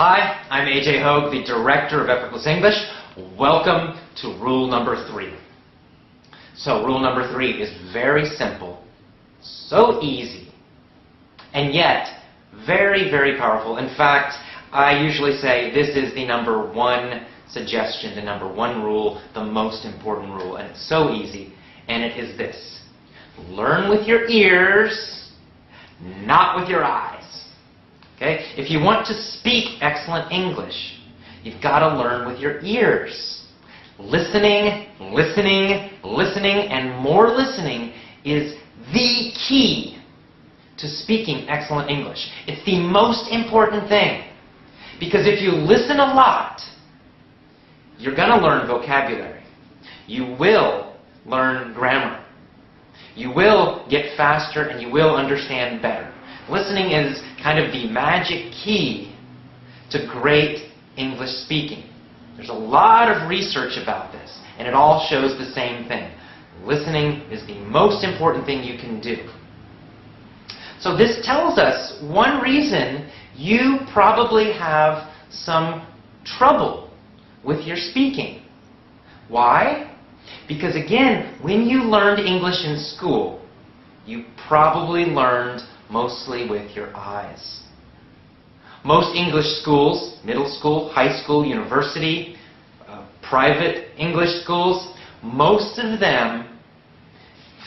Hi, I'm AJ Hogue, the Director of Effortless English. Welcome to rule number 3. So rule number 3 is very simple, so easy, and yet very, very powerful. In fact, I usually say this is the number 1 suggestion, the number 1 rule, the most important rule, and it's so easy, and it is this. Learn with your ears, not with your eyes. Okay? If you want to speak excellent English, you've got to learn with your ears. Listening, listening, listening, and more listening is the key to speaking excellent English. It's the most important thing. Because if you listen a lot, you're going to learn vocabulary. You will learn grammar. You will get faster and you will understand better. Listening is kind of the magic key to great English speaking. There's a lot of research about this, and it all shows the same thing. Listening is the most important thing you can do. So this tells us one reason you probably have some trouble with your speaking. Why? Because again, when you learned English in school, you probably learned mostly with your eyes. Most English schools, middle school, high school, university, private English schools, most of them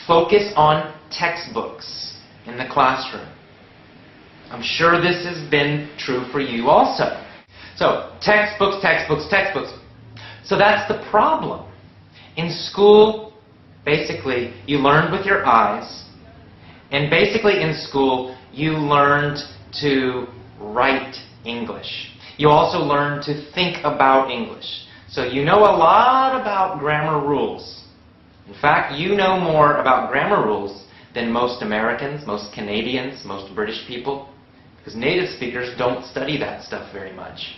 focus on textbooks in the classroom. I'm sure this has been true for you also. So, textbooks, textbooks, textbooks. So that's the problem. In school, basically, you learned with your eyes. And basically in school, you learned to write English. You also learned to think about English. So you know a lot about grammar rules. In fact, you know more about grammar rules than most Americans, most Canadians, most British people. Because native speakers don't study that stuff very much.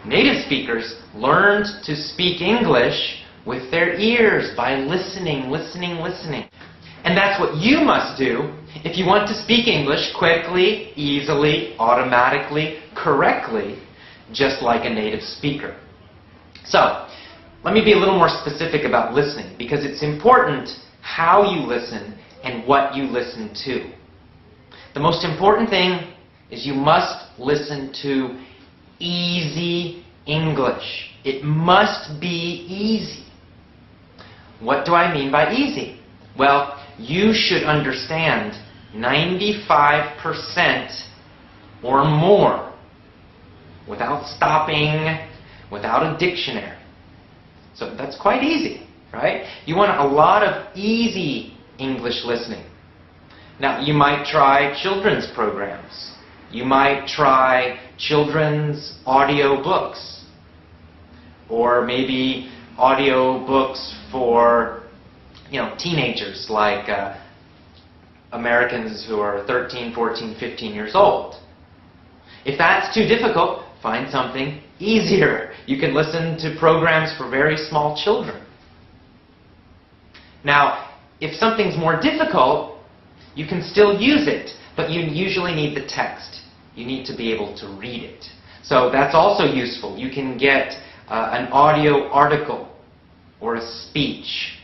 Native speakers learned to speak English with their ears by listening, listening, listening. And that's what you must do if you want to speak English quickly, easily, automatically, correctly, just like a native speaker. So, let me be a little more specific about listening, because it's important how you listen and what you listen to. The most important thing is you must listen to easy English. It must be easy. What do I mean by easy? Well, you should understand 95% or more without stopping, without a dictionary. So that's quite easy, right? You want a lot of easy English listening. Now, you might try children's programs. You might try children's audio books. Or maybe audio books for teenagers, like Americans who are 13, 14, 15 years old. If that's too difficult, find something easier. You can listen to programs for very small children. Now, if something's more difficult, you can still use it, but you usually need the text. You need to be able to read it. So that's also useful. You can get an audio article or a speech,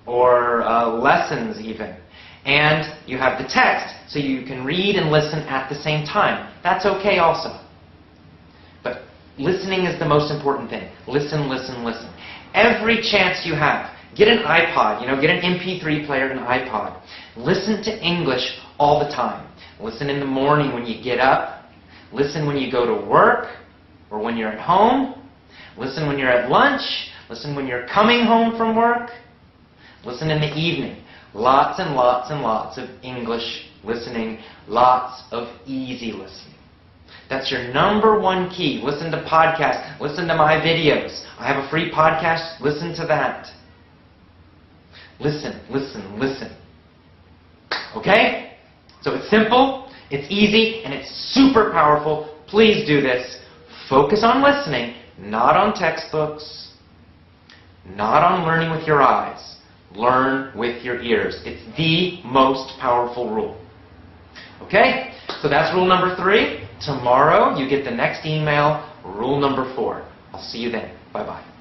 or lessons even. And you have the text, so you can read and listen at the same time. That's okay also. But listening is the most important thing. Listen, listen, listen. Every chance you have, get an iPod, get an MP3 player and an iPod. Listen to English all the time. Listen in the morning when you get up. Listen when you go to work or when you're at home. Listen when you're at lunch. Listen when you're coming home from work. Listen in the evening. Lots and lots and lots of English listening. Lots of easy listening. That's your number 1 key. Listen to podcasts. Listen to my videos. I have a free podcast. Listen to that. Listen, listen, listen. Okay? So it's simple, it's easy, and it's super powerful. Please do this. Focus on listening, not on textbooks, not on learning with your eyes. Learn with your ears. It's the most powerful rule. Okay? So that's rule number 3. Tomorrow you get the next email, rule number 4. I'll see you then. Bye-bye.